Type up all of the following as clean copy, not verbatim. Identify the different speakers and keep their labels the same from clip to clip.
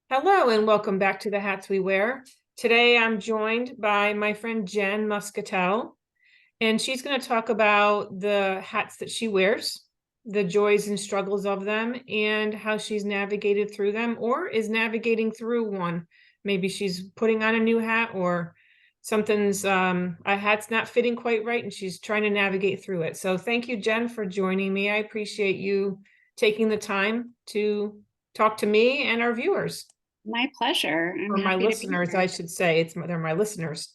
Speaker 1: Hello and welcome back to the Hats We Wear. Today I'm joined by my friend Jen Muscatel, and she's going to talk about the hats that she wears, the joys and struggles of them, and how she's navigated through them or is navigating through one. Maybe she's putting on a new hat or something's a hat's not fitting quite right and she's trying to navigate through it. So thank you, Jen, for joining me. I appreciate you taking the time to talk to me and our viewers.
Speaker 2: My pleasure. I'm
Speaker 1: Or my
Speaker 2: happy to be
Speaker 1: listeners, I
Speaker 2: here.
Speaker 1: should say. They're my listeners.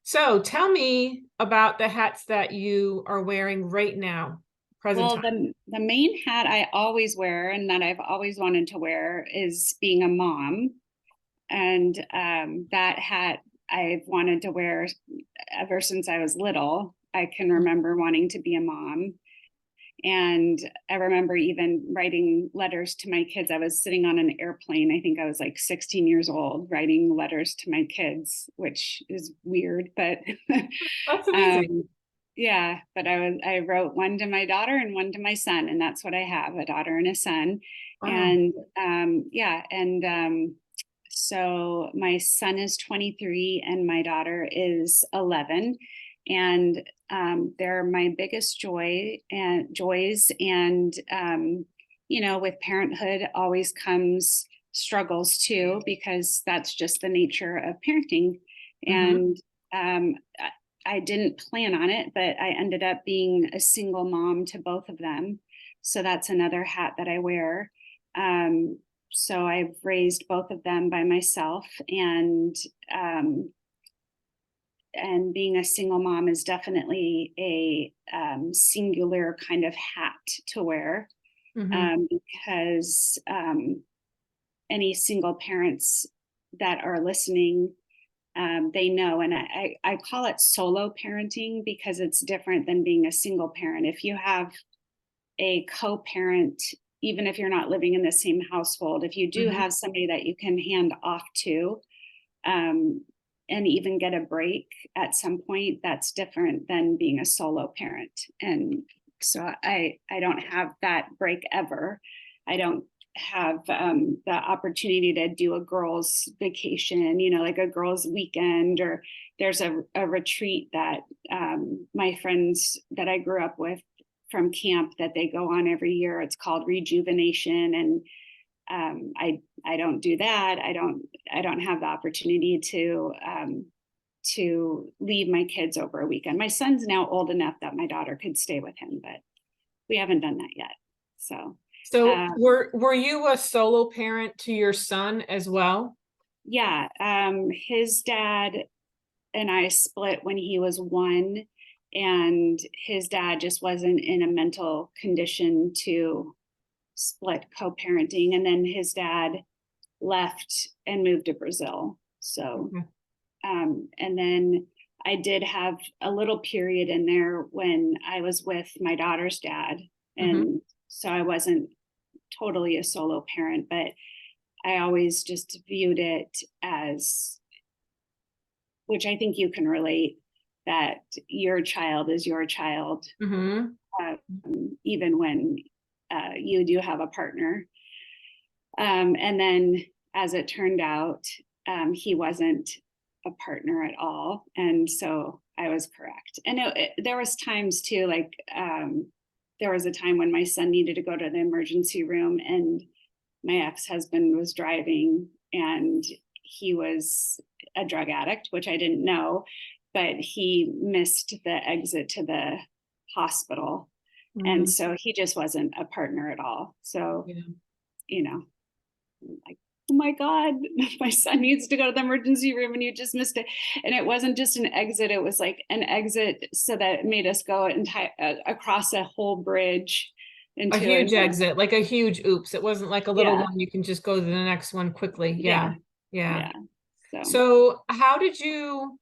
Speaker 1: So tell me about the hats that you are wearing right now, present
Speaker 2: Well,
Speaker 1: time.
Speaker 2: the main hat I always wear and that I've always wanted to wear is being a mom. And that hat I've wanted to wear ever since I was little. I can remember wanting to be a mom. And I remember even writing letters to my kids. I was sitting on an airplane. I think I was like 16 years old, writing letters to my kids, which is weird, but
Speaker 1: That's amazing.
Speaker 2: um, yeah, but I wrote one to my daughter and one to my son, and that's what I have, a daughter and a son.
Speaker 1: Wow.
Speaker 2: And yeah, and so my son is 23 and my daughter is 11, and they're my biggest joys. And with parenthood always comes struggles too, because that's just the nature of parenting.
Speaker 1: Mm-hmm.
Speaker 2: And um, I didn't plan on it, but I ended up being a single mom to both of them. So that's another hat that I wear. So I've raised both of them by myself, um, and being a single mom is definitely a singular kind of hat to wear,
Speaker 1: Mm-hmm.
Speaker 2: because any single parents that are listening, they know. And I call it solo parenting because it's different than being a single parent. If you have a co-parent, even if you're not living in the same household, if you do
Speaker 1: Mm-hmm.
Speaker 2: have somebody that you can hand off to, um, and even get a break at some point, that's different than being a solo parent. And so I don't have that break ever. I don't have the opportunity to do a girls vacation, like a girls weekend, or there's a retreat that my friends that I grew up with from camp that they go on every year. It's called Rejuvenation. And I don't do that. I don't have the opportunity to leave my kids over a weekend. My son's now old enough that my daughter could stay with him, but we haven't done that yet. So
Speaker 1: So
Speaker 2: uh,
Speaker 1: were you a solo parent to your son as well?
Speaker 2: yeah, his dad and I split when he was 1, and his dad just wasn't in a mental condition to split co-parenting, and then his dad left and moved to Brazil. So,
Speaker 1: Okay.
Speaker 2: and then I did have a little period in there when I was with my daughter's dad.
Speaker 1: Mm-hmm.
Speaker 2: And so I wasn't totally a solo parent, but I always just viewed it as, which I think you can relate, that your child is your child,
Speaker 1: Mm-hmm.
Speaker 2: even when you do have a partner. And then, as it turned out, he wasn't a partner at all, and so I was correct. And there was times too, like there was a time when my son needed to go to the emergency room, and my ex-husband was driving, and he was a drug addict, which I didn't know, but he missed the exit to the hospital, and
Speaker 1: Mm-hmm.
Speaker 2: so he just wasn't a partner at all. So,
Speaker 1: Yeah.
Speaker 2: you know, like, oh my God, my son needs to go to the emergency room and you just missed it. And it wasn't just an exit, it was like an exit so that it made us go across a whole bridge
Speaker 1: A
Speaker 2: into
Speaker 1: huge
Speaker 2: another.
Speaker 1: exit, like a huge oops. It wasn't like a little
Speaker 2: Yeah,
Speaker 1: one you can just go to the next one quickly. Yeah.
Speaker 2: yeah,
Speaker 1: Yeah.
Speaker 2: yeah. So
Speaker 1: So how did you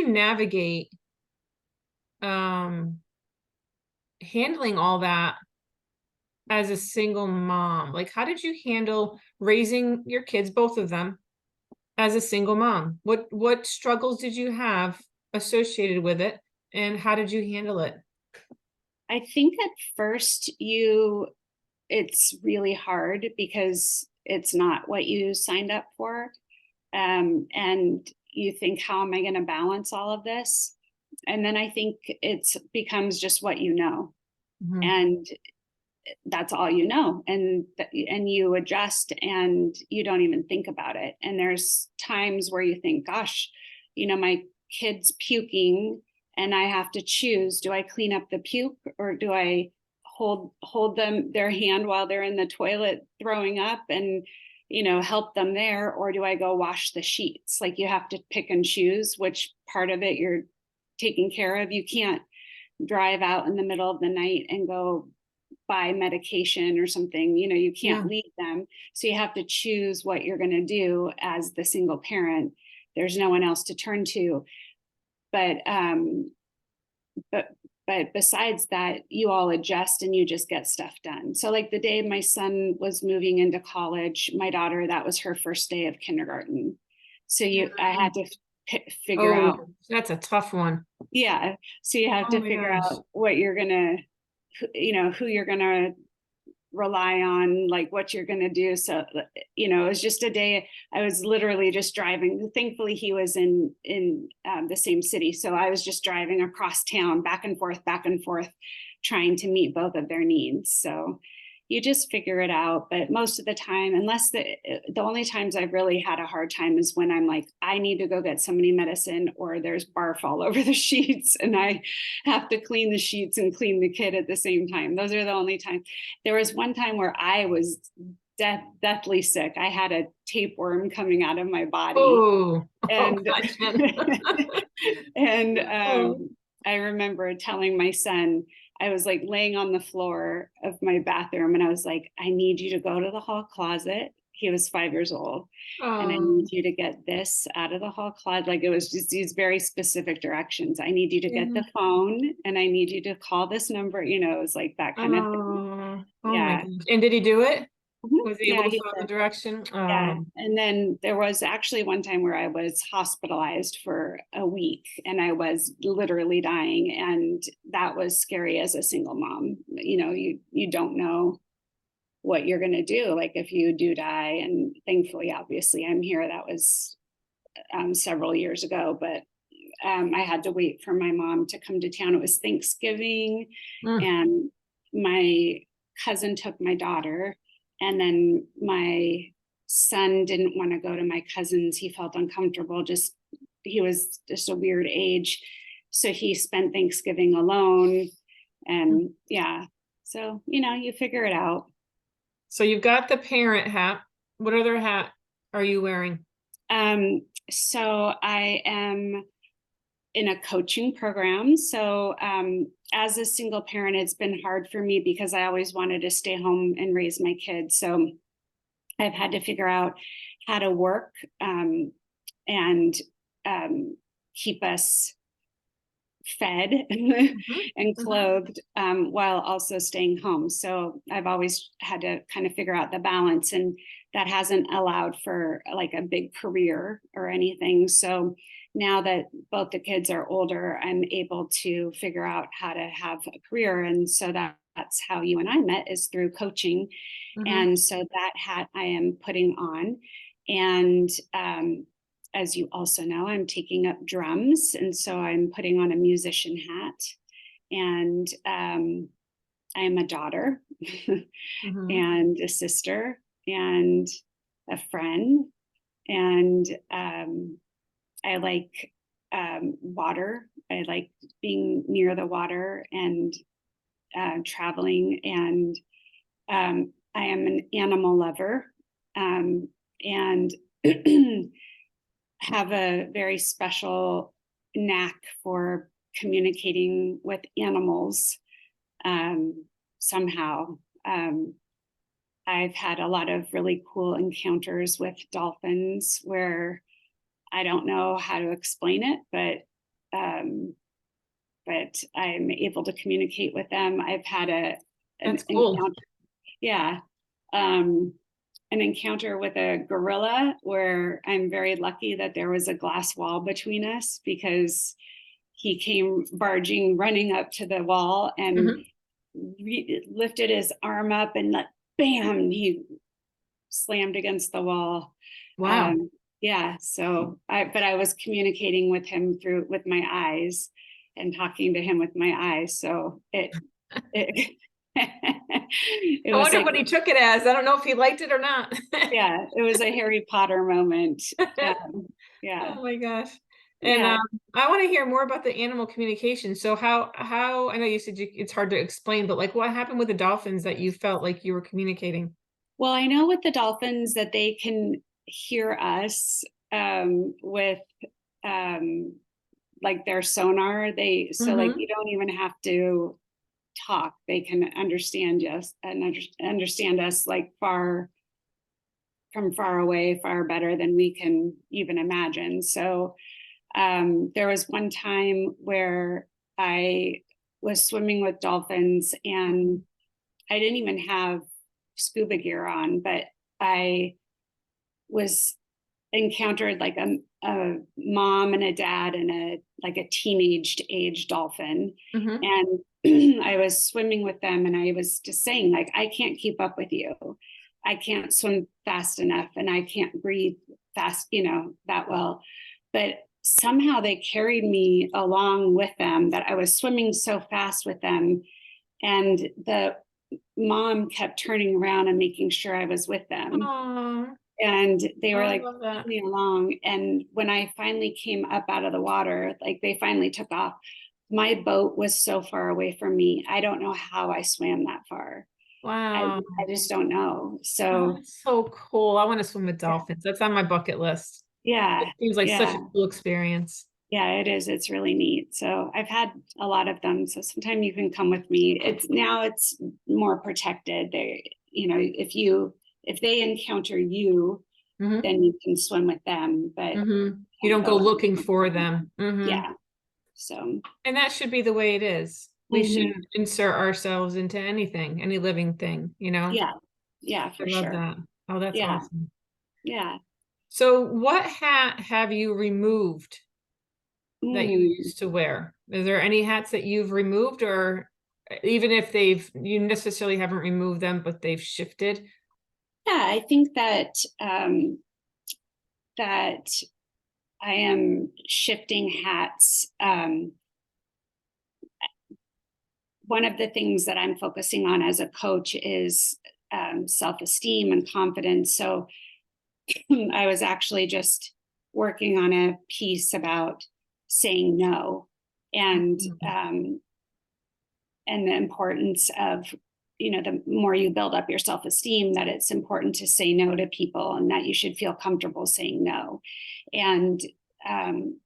Speaker 1: navigate um handling all that as a single mom? Like how did you handle raising your kids, both of them, as a single mom? What struggles did you have associated with it and how did you handle it?
Speaker 2: I think at first you it's really hard because it's not what you signed up for. And you think, how am I going to balance all of this? And then I think it becomes just what you know.
Speaker 1: Mhm.
Speaker 2: And that's all you know, and you adjust and you don't even think about it. And there's times where you think, gosh, my kid's puking and I have to choose, do I clean up the puke or do I hold them their hand while they're in the toilet throwing up and help them there, or do I go wash the sheets? Like, you have to pick and choose which part of it you're taking care of. You can't drive out in the middle of the night and go buy medication or something. You can't
Speaker 1: Yeah.
Speaker 2: leave them, so you have to choose what you're going to do as the single parent. There's no one else to turn to. But besides that, you all adjust and you just get stuff done. So like the day my son was moving into college, my daughter, that was her first day of kindergarten. So I had to figure out.
Speaker 1: Oh, that's a tough one.
Speaker 2: Yeah, so you have
Speaker 1: Oh
Speaker 2: to
Speaker 1: my
Speaker 2: figure
Speaker 1: gosh.
Speaker 2: out what you're gonna, who you're gonna rely on, like what you're gonna do. So it was just a day. I was literally just driving. Thankfully, he was in the same city, so I was just driving across town, back and forth, trying to meet both of their needs. So you just figure it out. But most of the time, unless the only times I've really had a hard time is when I'm like, I need to go get somebody medicine, or there's barf all over the sheets and I have to clean the sheets and clean the kid at the same time. Those are the only times. There was one time where I was deathly sick. I had a tapeworm coming out of my body.
Speaker 1: Oh, oh
Speaker 2: And
Speaker 1: gosh. Jen.
Speaker 2: and
Speaker 1: Oh.
Speaker 2: I remember telling my son, I was like laying on the floor of my bathroom and I was like, I need you to go to the hall closet. He was 5 years old. And I need
Speaker 1: Oh,
Speaker 2: you to get this out of the hall closet. Like, it was just these very specific directions. I need you to get
Speaker 1: yeah.
Speaker 2: the phone and I need you to call this number. It was like that kind of thing.
Speaker 1: Oh my
Speaker 2: Yeah.
Speaker 1: gosh. And did he do it?
Speaker 2: Mhm.
Speaker 1: Was he able
Speaker 2: Yeah,
Speaker 1: to
Speaker 2: he
Speaker 1: follow the
Speaker 2: did.
Speaker 1: direction?
Speaker 2: Yeah.
Speaker 1: Oh,
Speaker 2: And then there was actually one time where I was hospitalized for a week and I was literally dying. And that was scary as a single mom. You don't know what you're going to do, like if you do die. And thankfully, obviously, I'm here. That was several years ago, but I had to wait for my mom to come to town. It was Thanksgiving,
Speaker 1: mm.
Speaker 2: and my cousin took my daughter, and then my son didn't want to go to my cousin's. He felt uncomfortable. He was just a weird age, so he spent Thanksgiving alone. And yeah, so you figure it out.
Speaker 1: So you've got the parent hat. What other hat are you wearing?
Speaker 2: So I am in a coaching program. So as a single parent, it's been hard for me because I always wanted to stay home and raise my kids. So I've had to figure out how to work and keep us fed
Speaker 1: Mhm,
Speaker 2: and
Speaker 1: mhm.
Speaker 2: clothed while also staying home. So I've always had to kind of figure out the balance, and that hasn't allowed for like a big career or anything. So now that both the kids are older, I'm able to figure out how to have a career. And so that's how you and I met, is through coaching.
Speaker 1: Mhm.
Speaker 2: And so that hat I am putting on. And as you also know, I'm taking up drums. And so I'm putting on a musician hat. And I'm a daughter
Speaker 1: Mhm.
Speaker 2: and a sister and a friend. And I like water. I like being near the water and traveling. And I am an animal lover, and have a very special knack for communicating with animals somehow. I've had a lot of really cool encounters with dolphins where I don't know how to explain it, um, but I'm able to communicate with them. I've had an
Speaker 1: That's cool.
Speaker 2: encounter, yeah, um, an encounter with a gorilla where I'm very lucky that there was a glass wall between us, because he came barging, running up to the wall and
Speaker 1: Mhm.
Speaker 2: lifted his arm up and bam, he slammed against the wall.
Speaker 1: Wow.
Speaker 2: Yeah, so I was communicating with him with my eyes and talking to him with my eyes. So it it
Speaker 1: I
Speaker 2: was
Speaker 1: wonder
Speaker 2: like,
Speaker 1: what he took it as. I don't know if he liked it or not.
Speaker 2: yeah, it was a Harry Potter moment. Yeah,
Speaker 1: Oh my gosh. And
Speaker 2: yeah.
Speaker 1: I want to hear more about the animal communication. So how I know you said it's hard to explain, but like what happened with the dolphins that you felt like you were communicating?
Speaker 2: Well, I know with the dolphins that they can hear us with um, like their sonar. So like
Speaker 1: Mm-hmm.
Speaker 2: you don't even have to talk. They can understand us and understand us like far away, far better than we can even imagine. So there was one time where I was swimming with dolphins and I didn't even have scuba gear on, but I was encountered like a mom and a dad and a teenaged age dolphin.
Speaker 1: Mm-hmm.
Speaker 2: And I was swimming with them and I was just saying, like, I can't keep up with you. I can't swim fast enough and I can't breathe fast, that well. But somehow they carried me along with them, that I was swimming so fast with them. And the mom kept turning around and making sure I was with them.
Speaker 1: Oh,
Speaker 2: And they were
Speaker 1: I
Speaker 2: like
Speaker 1: love
Speaker 2: pushing
Speaker 1: that.
Speaker 2: me along. And when I finally came up out of the water, like they finally took off, my boat was so far away from me. I don't know how I swam that far. I,
Speaker 1: Wow.
Speaker 2: I just don't know.
Speaker 1: Oh,
Speaker 2: So
Speaker 1: that's so cool. I want to swim with dolphins. That's on my bucket list. It
Speaker 2: yeah,
Speaker 1: seems like such a
Speaker 2: yeah,
Speaker 1: cool experience.
Speaker 2: yeah, it is. It's really neat. So I've had a lot of them. So sometime you can come with me. It's more protected. If they encounter you,
Speaker 1: Mm-hmm.
Speaker 2: then you can swim with them, but
Speaker 1: Mm-hmm. You
Speaker 2: can't
Speaker 1: don't go
Speaker 2: go
Speaker 1: looking
Speaker 2: in.
Speaker 1: for them. Mm-hmm.
Speaker 2: Yeah. So
Speaker 1: And that should be the way it is. We
Speaker 2: mhm.
Speaker 1: shouldn't insert ourselves into anything, any living thing, you know?
Speaker 2: Yeah, yeah,
Speaker 1: I
Speaker 2: for
Speaker 1: love
Speaker 2: sure.
Speaker 1: that. Oh, that's
Speaker 2: Yeah,
Speaker 1: awesome.
Speaker 2: yeah.
Speaker 1: So what hat have you removed that you
Speaker 2: Mm.
Speaker 1: used to wear? Is there any hats that you've removed, or even if you necessarily haven't removed them, but they've shifted?
Speaker 2: Yeah, I think that I am shifting hats. One of the things that I'm focusing on as a coach is self-esteem and confidence. So I was actually just working on a piece about saying no and
Speaker 1: Mhm.
Speaker 2: um, and the importance of, the more you build up your self-esteem, that it's important to say no to people and that you should feel comfortable saying no. And um,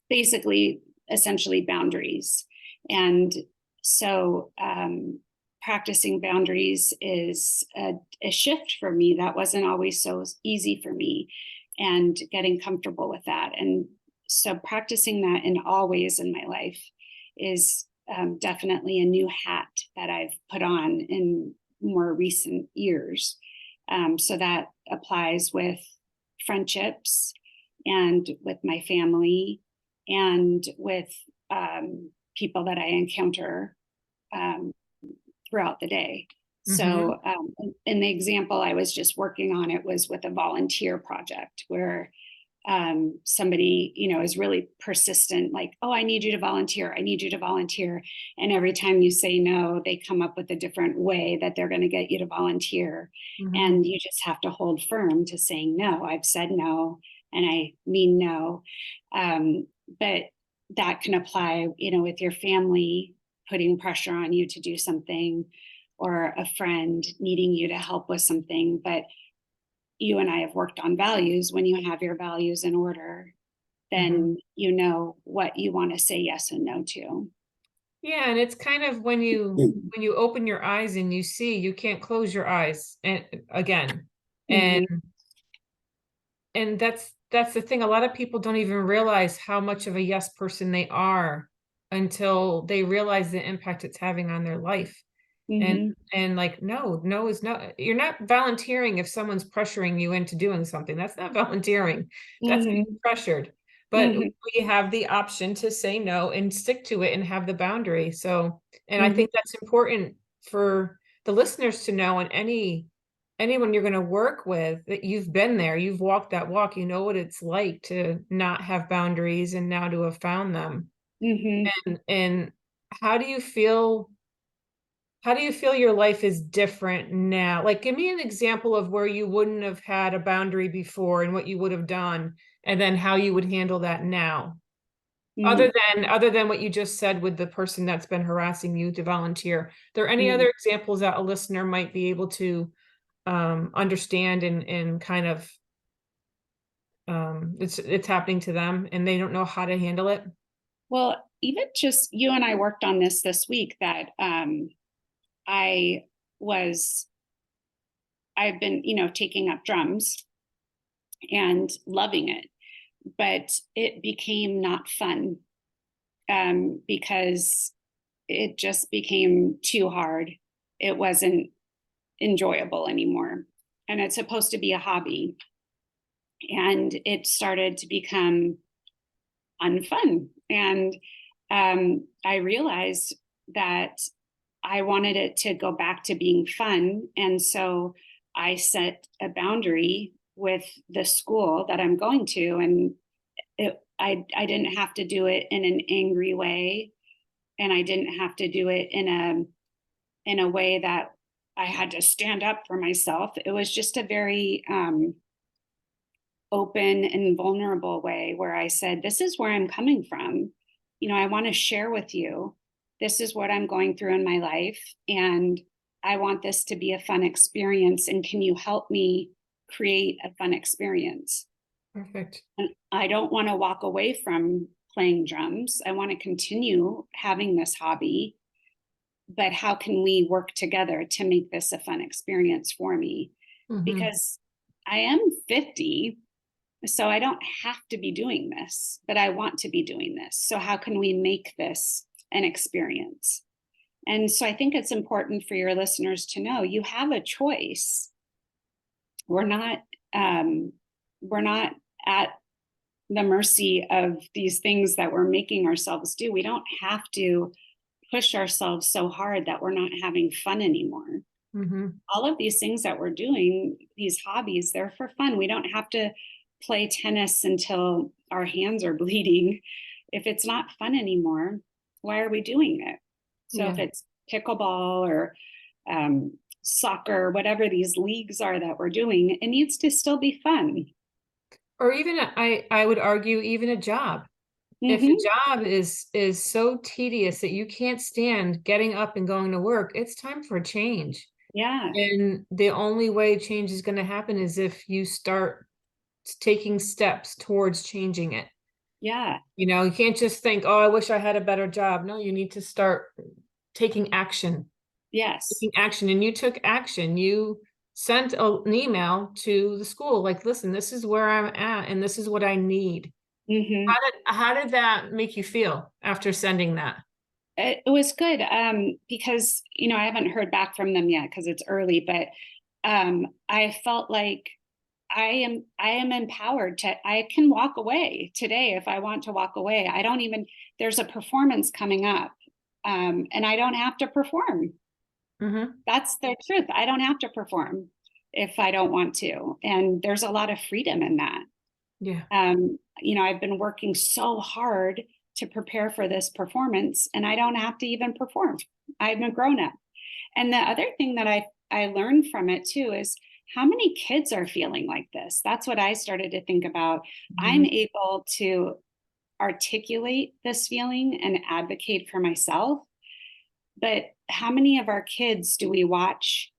Speaker 2: basically, essentially boundaries. And so practicing boundaries is a shift for me. That wasn't always so easy for me, and getting comfortable with that. And so practicing that in all ways in my life is definitely a new hat that I've put on in more recent years. So that applies with friendships and with my family and with people that I encounter um, throughout the day.
Speaker 1: Mhm.
Speaker 2: So, in the example I was just working on, it was with a volunteer project where somebody, is really persistent, like, oh, I need you to volunteer. I need you to volunteer. And every time you say no, they come up with a different way that they're going to get you to volunteer.
Speaker 1: Mhm.
Speaker 2: And you just have to hold firm to saying no. I've said no and I mean no. But that can apply, with your family putting pressure on you to do something, or a friend needing you to help with something. But you and I have worked on values. When you have your values in order,
Speaker 1: Mhm.
Speaker 2: then you know what you want to say yes and no to.
Speaker 1: Yeah, and it's kind of when you open your eyes and you see, you can't close your eyes and again. And
Speaker 2: Mm-hmm.
Speaker 1: and that's the thing. A lot of people don't even realize how much of a yes person they are until they realize the impact it's having on their life. And
Speaker 2: Mm-hmm.
Speaker 1: and like no is no, you're not volunteering if someone's pressuring you into doing something. That's not volunteering. That's being
Speaker 2: Mm-hmm.
Speaker 1: pressured. But
Speaker 2: Mm-hmm.
Speaker 1: we have the option to say no and stick to it and have the boundary. So, and I
Speaker 2: Mm-hmm.
Speaker 1: think that's important for the listeners to know, and anyone you're going to work with, that you've been there, you've walked that walk, you know what it's like to not have boundaries and now to have found them.
Speaker 2: Hmm.
Speaker 1: And how do you feel your life is different now? Like, give me an example of where you wouldn't have had a boundary before and what you would have done, and then how you would handle that now.
Speaker 2: Hmm.
Speaker 1: Other than what you just said with the person that's been harassing you to volunteer, are there any
Speaker 2: Hmm.
Speaker 1: other examples that a listener might be able to understand and kind of it's happening to them and they don't know how to handle it?
Speaker 2: Well, even just you and I worked on this week that I was, I've been, taking up drums and loving it, but it became not fun because it just became too hard. It wasn't enjoyable anymore. And it's supposed to be a hobby. And it started to become unfun. And I realized that I wanted it to go back to being fun. And so I set a boundary with the school that I'm going to. And I didn't have to do it in an angry way. And I didn't have to do it in a way that I had to stand up for myself. It was just a very open and vulnerable way where I said, this is where I'm coming from. I want to share with you. This is what I'm going through in my life. And I want this to be a fun experience. And can you help me create a fun experience?
Speaker 1: Perfect.
Speaker 2: And I don't want to walk away from playing drums. I want to continue having this hobby, but how can we work together to make this a fun experience for me?
Speaker 1: Mm-hmm.
Speaker 2: Because I am 50, so I don't have to be doing this, but I want to be doing this. So how can we make this an experience? And so I think it's important for your listeners to know you have a choice. We're not um, we're not at the mercy of these things that we're making ourselves do. We don't have to push ourselves so hard that we're not having fun anymore.
Speaker 1: Mm-hmm.
Speaker 2: All of these things that we're doing, these hobbies, they're for fun. We don't have to play tennis until our hands are bleeding. If it's not fun anymore, why are we doing it? So if
Speaker 1: Yeah.
Speaker 2: it's pickleball or soccer, whatever these leagues are that we're doing, it needs to still be fun.
Speaker 1: Or even I would argue even a job. If a
Speaker 2: Mm-hmm.
Speaker 1: job is so tedious that you can't stand getting up and going to work, it's time for a change.
Speaker 2: Yeah.
Speaker 1: And the only way change is going to happen is if you start taking steps towards changing it.
Speaker 2: Yeah.
Speaker 1: You can't just think, oh, I wish I had a better job. No, you need to start taking action.
Speaker 2: Yes.
Speaker 1: Taking action. And you took action. You sent an email to the school like, listen, this is where I'm at and this is what I need.
Speaker 2: Mm-hmm.
Speaker 1: How did that make you feel after sending that?
Speaker 2: It was good because I haven't heard back from them yet because it's early, but I felt like I am empowered to I can walk away today if I want to walk away. I don't even There's a performance coming up and I don't have to perform.
Speaker 1: Mm-hmm.
Speaker 2: That's the truth. I don't have to perform if I don't want to, and there's a lot of freedom in that.
Speaker 1: Yeah.
Speaker 2: I've been working so hard to prepare for this performance, and I don't have to even perform. I'm a grown up. And the other thing that I learned from it too is how many kids are feeling like this. That's what I started to think about.
Speaker 1: Mm-hmm.
Speaker 2: I'm able to articulate this feeling and advocate for myself, but how many of our kids do we watch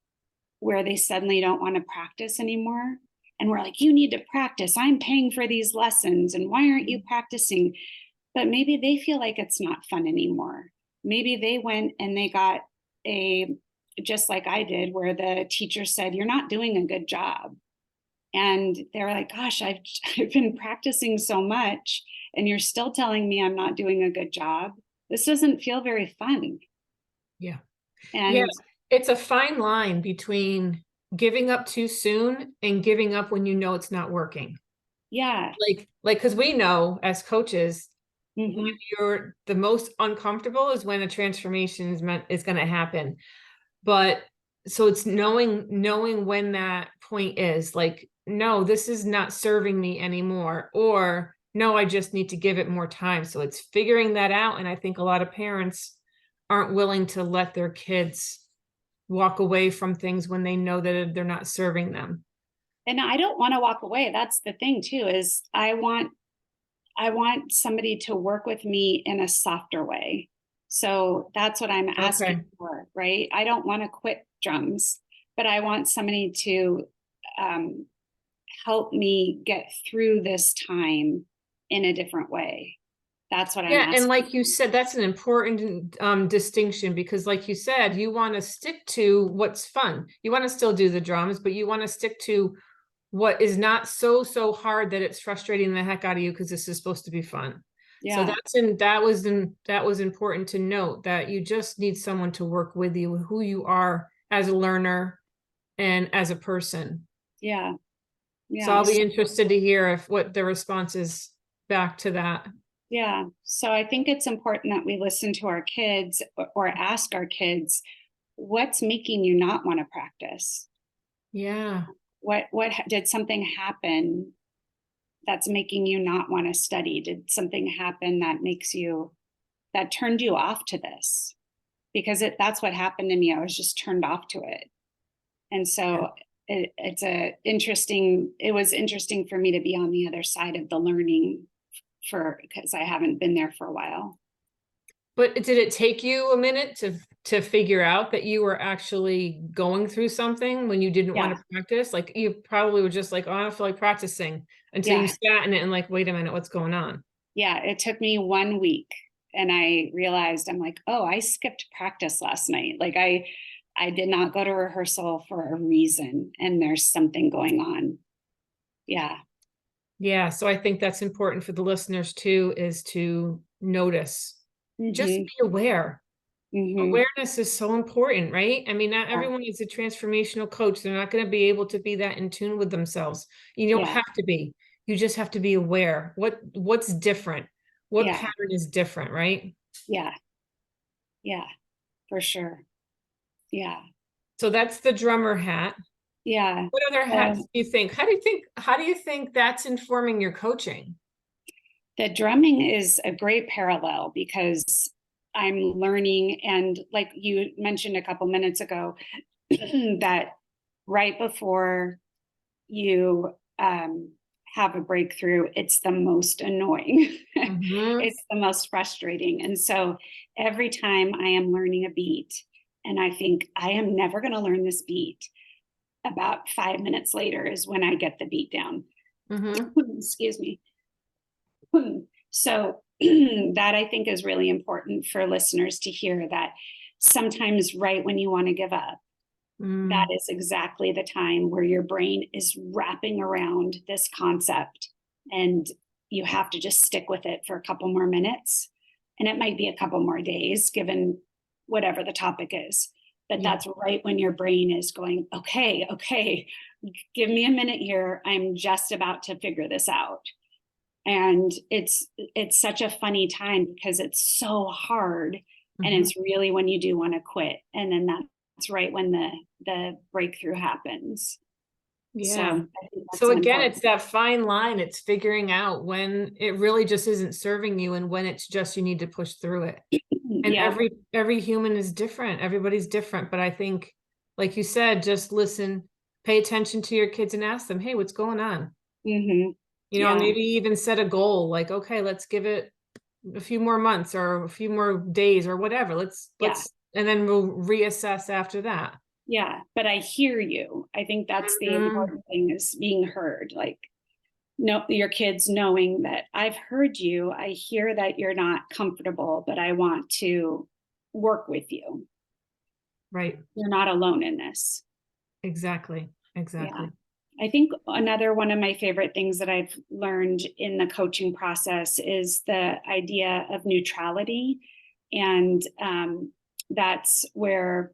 Speaker 2: where they suddenly don't want to practice anymore? And we're like, you need to practice. I'm paying for these lessons. And why aren't you practicing? But maybe they feel like it's not fun anymore. Maybe they went and they got just like I did, where the teacher said, you're not doing a good job. And they're like, gosh, I've been practicing so much and you're still telling me I'm not doing a good job. This doesn't feel very fun.
Speaker 1: Yeah. Yeah.
Speaker 2: And
Speaker 1: It's a fine line between giving up too soon and giving up when you know it's not working.
Speaker 2: yeah.
Speaker 1: Because we know as coaches, when
Speaker 2: Mm-hmm.
Speaker 1: you're the most uncomfortable is when a transformation is going to happen. But so it's knowing when that point is, like, no, this is not serving me anymore, or no, I just need to give it more time. So it's figuring that out. And I think a lot of parents aren't willing to let their kids walk away from things when they know that they're not serving them.
Speaker 2: And I don't want to walk away. That's the thing too, is I want somebody to work with me in a softer way. So that's what I'm
Speaker 1: Okay.
Speaker 2: asking for, right? I don't want to quit drums, but I want somebody to um, help me get through this time in a different way. That's what I'm
Speaker 1: Yeah, and
Speaker 2: asking.
Speaker 1: like you said, that's an important distinction, because like you said, you want to stick to what's fun. You want to still do the drums, but you want to stick to what is not so hard that it's frustrating the heck out of you, because this is supposed to be fun. So
Speaker 2: Yeah,
Speaker 1: that was important to note, that you just need someone to work with you, who you are as a learner and as a person.
Speaker 2: yeah,
Speaker 1: So
Speaker 2: yeah.
Speaker 1: I'll be interested to hear if what the response is back to that.
Speaker 2: Yeah. So I think it's important that we listen to our kids or ask our kids, what's making you not want to practice?
Speaker 1: Yeah.
Speaker 2: What did something happen that's making you not want to study? Did something happen that that turned you off to this? Because that's what happened to me. I was just turned off to it. And so it was interesting for me to be on the other side of the learning because I haven't been there for a while.
Speaker 1: But did it take you a minute to figure out that you were actually going through something when you didn't want
Speaker 2: Yeah.
Speaker 1: to practice? Like, you probably were just like, oh, I don't feel like practicing, until you
Speaker 2: Yeah.
Speaker 1: sat in it and like, wait a minute, what's going on?
Speaker 2: Yeah. It took me 1 week and I realized I'm like, oh, I skipped practice last night. Like I did not go to rehearsal for a reason and there's something going on. Yeah.
Speaker 1: Yeah, so I think that's important for the listeners too, is to notice. Just
Speaker 2: Mm-hmm.
Speaker 1: be aware.
Speaker 2: Mm-hmm.
Speaker 1: Awareness is so important, right? I mean, not
Speaker 2: Yeah.
Speaker 1: everyone is a transformational coach. They're not going to be able to be that in tune with themselves. You don't
Speaker 2: Yeah.
Speaker 1: have to be. You just have to be aware. What's different? What
Speaker 2: Yeah.
Speaker 1: pattern is different, right?
Speaker 2: Yeah. Yeah. For sure. Yeah.
Speaker 1: So that's the drummer hat.
Speaker 2: Yeah.
Speaker 1: What other hats
Speaker 2: Um,
Speaker 1: do you think? How do you think that's informing your coaching?
Speaker 2: the drumming is a great parallel because I'm learning, and like you mentioned a couple minutes ago, that right before you have a breakthrough, it's the most annoying.
Speaker 1: Mm-hmm.
Speaker 2: It's the most frustrating. And so every time I am learning a beat and I think I am never going to learn this beat, about 5 minutes later is when I get the beat down.
Speaker 1: Mm-hmm.
Speaker 2: Excuse me. So that I think is really important for listeners to hear, that sometimes right when you want to give up, that
Speaker 1: Mm.
Speaker 2: is exactly the time where your brain is wrapping around this concept and you have to just stick with it for a couple more minutes. And it might be a couple more days, given whatever the topic is. But
Speaker 1: Yeah.
Speaker 2: that's right when your brain is going, okay, give me a minute here. I'm just about to figure this out. And it's such a funny time because it's so hard. And
Speaker 1: Mm-hmm.
Speaker 2: it's really when you do want to quit. And then that's right when the breakthrough happens. So
Speaker 1: Yeah.
Speaker 2: I think that's
Speaker 1: So
Speaker 2: an
Speaker 1: again,
Speaker 2: important.
Speaker 1: it's that fine line. It's figuring out when it really just isn't serving you and when it's just you need to push through it. And
Speaker 2: Yeah.
Speaker 1: every human is different. Everybody's different. But I think, like you said, just listen, pay attention to your kids and ask them, hey, what's going on?
Speaker 2: Hmm.
Speaker 1: And
Speaker 2: Yeah.
Speaker 1: maybe even set a goal, like, okay, let's give it a few more months or a few more days or whatever.
Speaker 2: Yeah.
Speaker 1: And then we'll reassess after that.
Speaker 2: Yeah. But I hear you. I think that's the
Speaker 1: Mhm.
Speaker 2: important thing, is being heard. Like, no, your kids knowing that I've heard you. I hear that you're not comfortable, but I want to work with you.
Speaker 1: Right.
Speaker 2: You're not alone in this.
Speaker 1: Exactly.
Speaker 2: Yeah.
Speaker 1: Exactly.
Speaker 2: I think another one of my favorite things that I've learned in the coaching process is the idea of neutrality. And that's where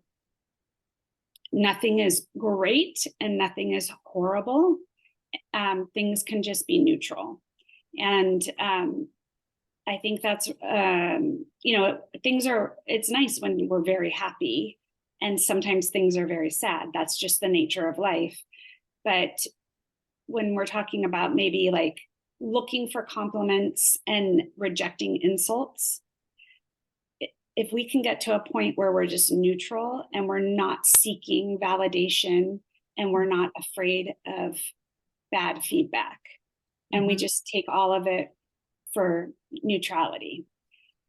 Speaker 2: nothing is great and nothing is horrible. Things can just be neutral. And I think that's, it's nice when we're very happy And sometimes things are very sad. That's just the nature of life. But when we're talking about maybe like looking for compliments and rejecting insults, if we can get to a point where we're just neutral and we're not seeking validation and we're not afraid of bad feedback, and we just take all of it for neutrality,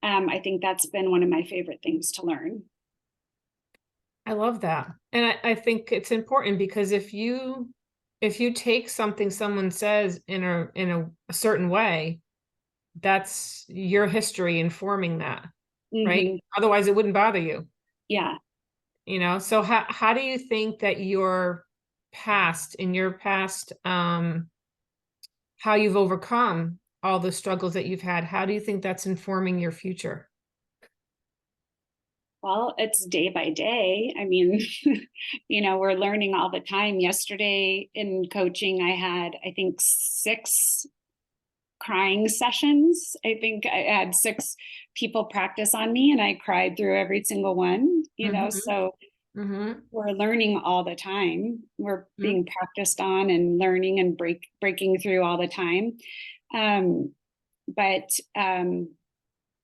Speaker 2: I think that's been one of my favorite things to learn.
Speaker 1: I love that. And I think it's important because if you take something someone says in a certain way, that's your history informing that, right? Otherwise it wouldn't bother you.
Speaker 2: Yeah.
Speaker 1: You know, so how do you think that your past, how you've overcome all the struggles that you've had, how do you think that's informing your future?
Speaker 2: Well, it's day by day. I mean, we're learning all the time. Yesterday in coaching, I had, I think, 6 crying sessions. I think I had 6 people practice on me and I cried through every single one, so we're learning all the time. We're being practiced on and learning and breaking through all the time. But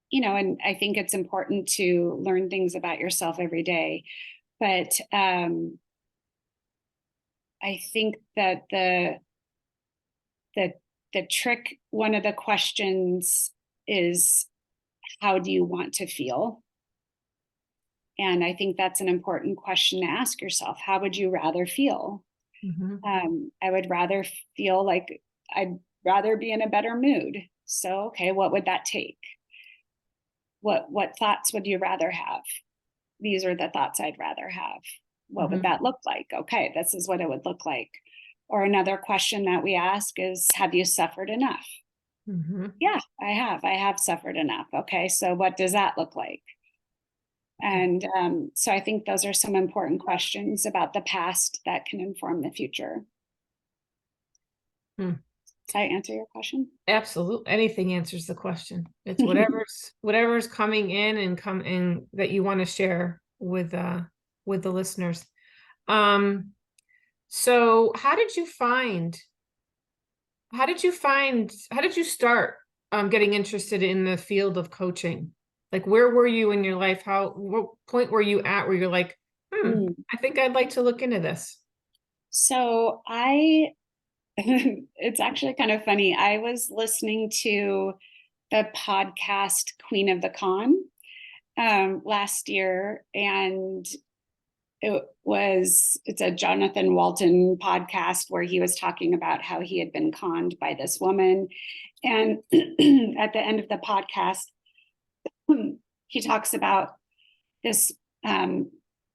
Speaker 2: and I think it's important to learn things about yourself every day. But I think that the trick, one of the questions is, how do you want to feel? And I think that's an important question to ask yourself. How would you rather feel? I would rather feel like I'd rather be in a better mood. So, okay, what would that take? What thoughts would you rather have? These are the thoughts I'd rather have. What would that look like? Okay, this is what it would look like. Or another question that we ask is, have you suffered enough? Yeah, I have suffered enough. Okay, so what does that look like? And so I think those are some important questions about the past that can inform the future. Does that answer your question?
Speaker 1: Absolutely. Anything answers the question. It's whatever's coming in and that you want to share with the listeners. So how did you start getting interested in the field of coaching? Like, where were you in your life? What point were you at where you're like, I think I'd like to look into this?
Speaker 2: So it's actually kind of funny. I was listening to the podcast Queen of the Con last year, and it's a Jonathan Walton podcast where he was talking about how he had been conned by this woman. And at the end of the podcast, he talks about this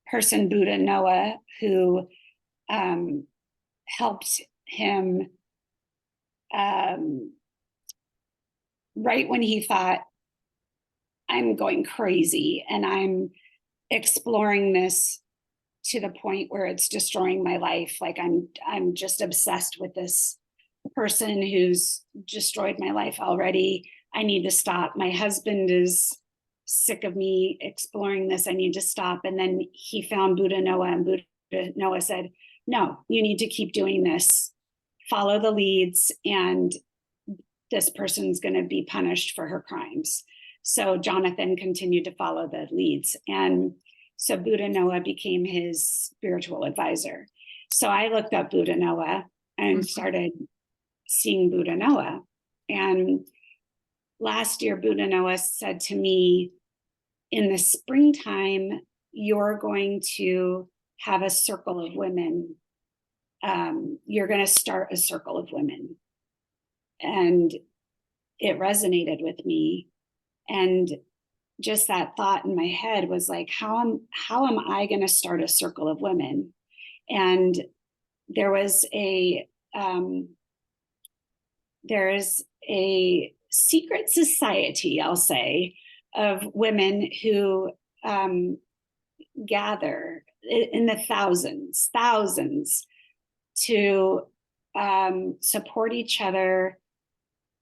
Speaker 2: person, Buddha Noah, who helped him right when he thought, I'm going crazy and I'm exploring this to the point where it's destroying my life. Like I'm just obsessed with this person who's destroyed my life already. I need to stop. My husband is sick of me exploring this. I need to stop. And then he found Buddha Noah, and Buddha Noah said, no, you need to keep doing this. Follow the leads, and this person's going to be punished for her crimes. So Jonathan continued to follow the leads. And so Buddha Noah became his spiritual advisor. So I looked up Buddha Noah and started seeing Buddha Noah. And last year, Buddha Noah said to me, in the springtime, you're going to have a circle of women. You're going to start a circle of women. And it resonated with me. And just that thought in my head was like, how am I going to start a circle of women? And there's a secret society, I'll say, of women who gather in the thousands to support each other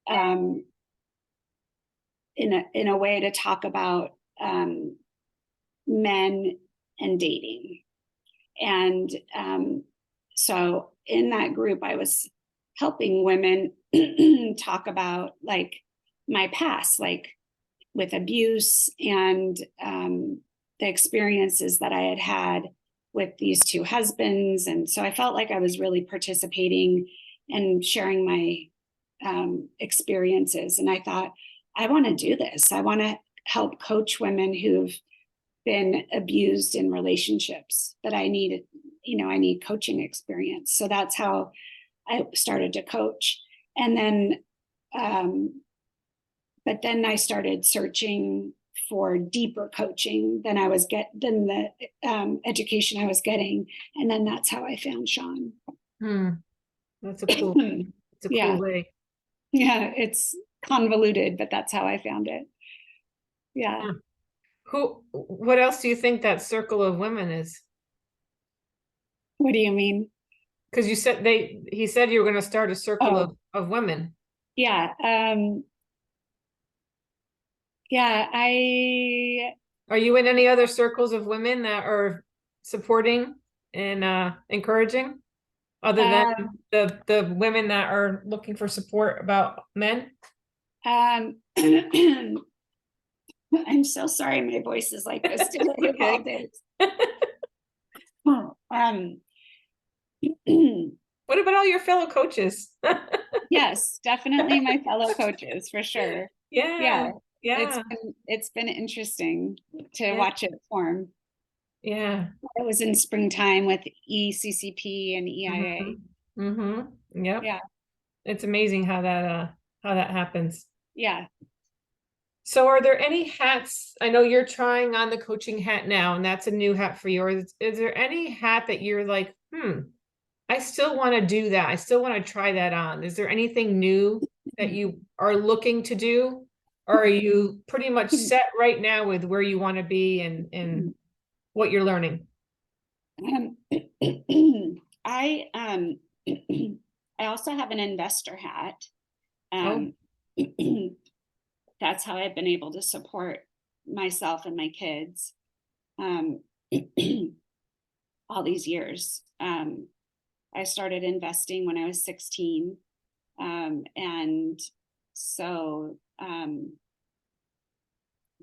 Speaker 2: in a way to talk about men and dating. And so in that group, I was helping women talk about like my past, like with abuse and the experiences that I had had with these two husbands. And so I felt like I was really participating and sharing my experiences. And I thought, I want to do this. I want to help coach women who've been abused in relationships, but I need coaching experience. So that's how I started to coach. And then, but then I started searching for deeper coaching than the education I was getting. And then that's how I found Sean.
Speaker 1: That's a cool, it's a
Speaker 2: Yeah.
Speaker 1: cool way.
Speaker 2: Yeah. It's convoluted, but that's how I found it. Yeah.
Speaker 1: What else do you think that circle of women is?
Speaker 2: What do you mean?
Speaker 1: Because he said you were going to start a circle
Speaker 2: Oh,
Speaker 1: of women.
Speaker 2: yeah. Yeah,
Speaker 1: Are you in any other circles of women that are supporting and encouraging, other than
Speaker 2: um,
Speaker 1: the women that are looking for support about men?
Speaker 2: I'm so sorry my voice is like this today of all
Speaker 1: Okay.
Speaker 2: days.
Speaker 1: What about all your fellow coaches?
Speaker 2: Yes, definitely my fellow coaches for sure.
Speaker 1: Yeah,
Speaker 2: Yeah,
Speaker 1: yeah,
Speaker 2: it's been interesting to
Speaker 1: yeah,
Speaker 2: watch it form.
Speaker 1: yeah.
Speaker 2: It was in springtime with ECCP and EIA.
Speaker 1: Mm-hmm. Mm-hmm. Yep.
Speaker 2: Yeah,
Speaker 1: It's amazing how that happens.
Speaker 2: yeah.
Speaker 1: So are there any hats? I know you're trying on the coaching hat now, and that's a new hat for you. Is there any hat that you're like, I still want to do that. I still want to try that on. Is there anything new that you are looking to do? Or are you pretty much set right now with where you want to be and what you're learning?
Speaker 2: Um, I I also have an investor hat.
Speaker 1: Oh,
Speaker 2: Um, that's how I've been able to support myself and my kids um, all these years. I started investing when I was 16. And so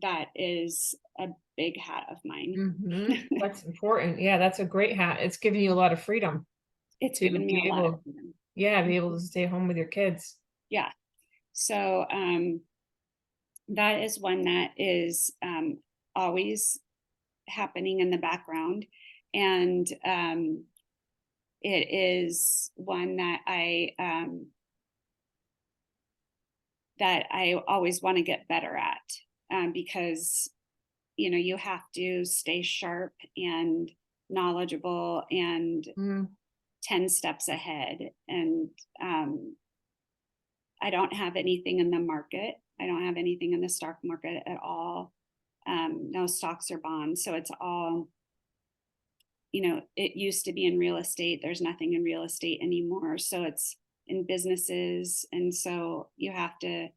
Speaker 2: that is a big hat of mine.
Speaker 1: that's important. Yeah, that's a great hat. It's giving you a lot of freedom
Speaker 2: It's
Speaker 1: to
Speaker 2: given me
Speaker 1: be
Speaker 2: a lot of
Speaker 1: able,
Speaker 2: freedom.
Speaker 1: yeah, be able to stay home with your kids.
Speaker 2: Yeah. So that is one that is always happening in the background. And it is one that I always want to get better at because, you have to stay sharp and knowledgeable and
Speaker 1: Mm,
Speaker 2: 10 steps ahead. And I don't have anything in the market. I don't have anything in the stock market at all. No stocks or bonds. So it's all, it used to be in real estate. There's nothing in real estate anymore. So it's in businesses. And so you have to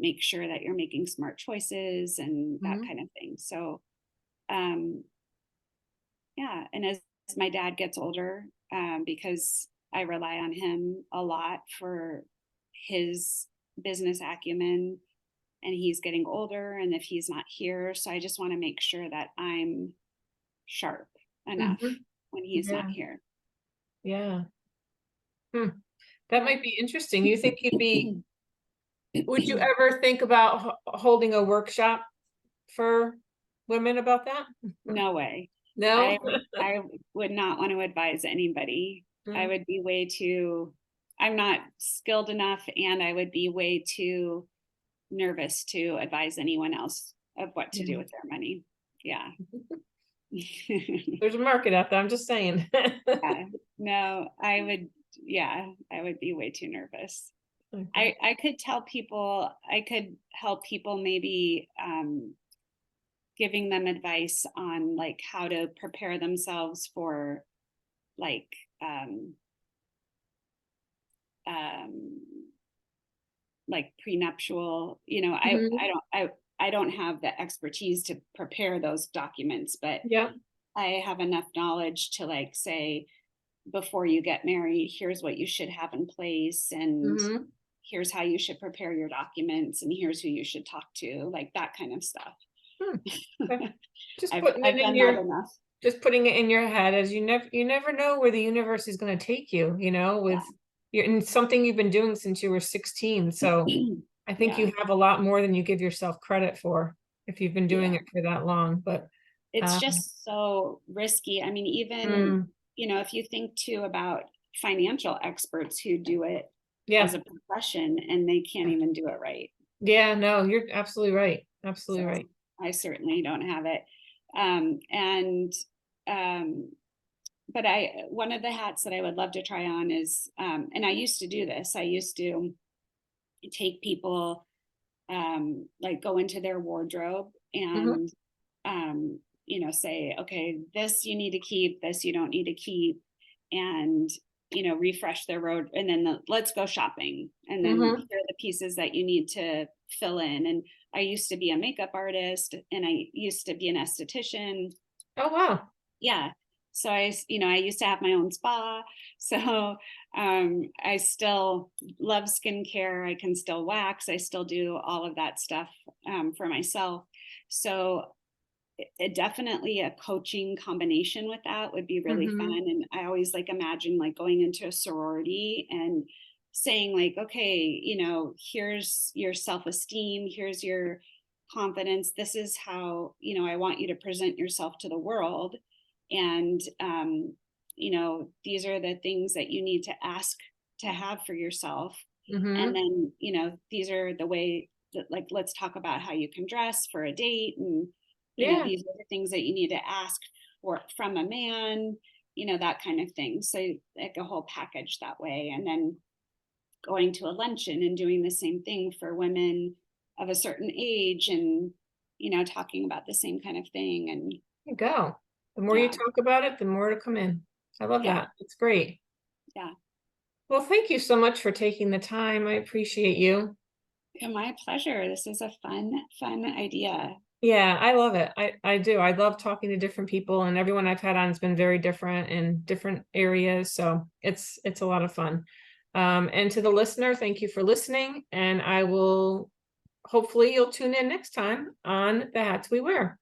Speaker 2: make sure that you're making smart choices and that
Speaker 1: mhm.
Speaker 2: kind of thing. So, yeah. And as my dad gets older, because I rely on him a lot for his business acumen, and he's getting older, and if he's not here, so I just want to make sure that I'm sharp enough
Speaker 1: Mhm.
Speaker 2: when he's not
Speaker 1: Yeah,
Speaker 2: here.
Speaker 1: yeah. Hmm. That might be interesting. You think would you ever think about holding a workshop for women about that?
Speaker 2: No way.
Speaker 1: No?
Speaker 2: I would not want to advise anybody. I
Speaker 1: Mm,
Speaker 2: would be way too I'm not skilled enough, and I would be way too nervous to advise anyone else of what to do
Speaker 1: yeah.
Speaker 2: with their money. Yeah.
Speaker 1: There's a market out there, I'm just saying.
Speaker 2: Yeah. No, I would be way too nervous.
Speaker 1: Okay.
Speaker 2: I could tell people, I could help people maybe giving them advice on like how to prepare themselves for like um um like prenuptial,
Speaker 1: Mhm.
Speaker 2: I don't have the expertise to prepare those documents, but
Speaker 1: Yeah.
Speaker 2: I have enough knowledge to like say, before you get married, here's what you should have in place, and
Speaker 1: Mhm.
Speaker 2: here's how you should prepare your documents, and here's who you should talk to, like that kind of stuff.
Speaker 1: Hmm. Okay. Just
Speaker 2: I've
Speaker 1: putting it
Speaker 2: I've
Speaker 1: in
Speaker 2: done that
Speaker 1: your
Speaker 2: enough.
Speaker 1: just putting it in your head, as you never know where the universe is going to take you, with your and something you've been doing since you were 16. So
Speaker 2: Yeah.
Speaker 1: I think
Speaker 2: Yeah.
Speaker 1: you have a lot more than you give yourself credit for if you've been doing
Speaker 2: Yeah.
Speaker 1: it for that long. But
Speaker 2: It's
Speaker 1: um,
Speaker 2: just so risky. I mean, even,
Speaker 1: mm,
Speaker 2: if you think too about financial experts who do it as
Speaker 1: yeah,
Speaker 2: a profession and they can't even do it right.
Speaker 1: yeah, no, you're absolutely right. Absolutely
Speaker 2: So
Speaker 1: right.
Speaker 2: I certainly don't have it. And um, but one of the hats that I would love to try on is, and I used to do this. I used to take people, like go into their wardrobe
Speaker 1: Hmm.
Speaker 2: and, say, okay, this you need to keep, this you don't need to keep, and refresh their road, and then let's go shopping, and then
Speaker 1: Hmm.
Speaker 2: here are the pieces that you need to fill in. And I used to be a makeup artist, and I used to be an esthetician.
Speaker 1: Oh, wow.
Speaker 2: Yeah. So I used to have my own spa. So I still love skincare. I can still wax. I still do all of that stuff for myself. So definitely a coaching combination with that would be really fun.
Speaker 1: Hmm.
Speaker 2: And I always like imagine like going into a sorority and saying like, okay, here's your self-esteem, here's your confidence, this is how I want you to present yourself to the world. And these are the things that you need to ask to have for yourself. And
Speaker 1: Hmm.
Speaker 2: then these are the way that, like, let's talk about how you can dress for a date, and
Speaker 1: Yeah.
Speaker 2: these are the things that you need to ask for from a man, that kind of thing. So like a whole package that way. And then going to a luncheon and doing the same thing for women of a certain age, and talking about the same kind of thing. And
Speaker 1: There you go. The more you
Speaker 2: yeah,
Speaker 1: talk about it, the more to come in. I love
Speaker 2: yeah,
Speaker 1: that. It's great.
Speaker 2: yeah.
Speaker 1: Well, thank you so much for taking the time. I appreciate you.
Speaker 2: Yeah, my pleasure. This is a fun idea.
Speaker 1: Yeah, I love it. I do. I love talking to different people, and everyone I've had on has been very different in different areas. So it's a lot of fun. And to the listener, thank you for listening. And I will hopefully you'll tune in next time on The Hats We Wear.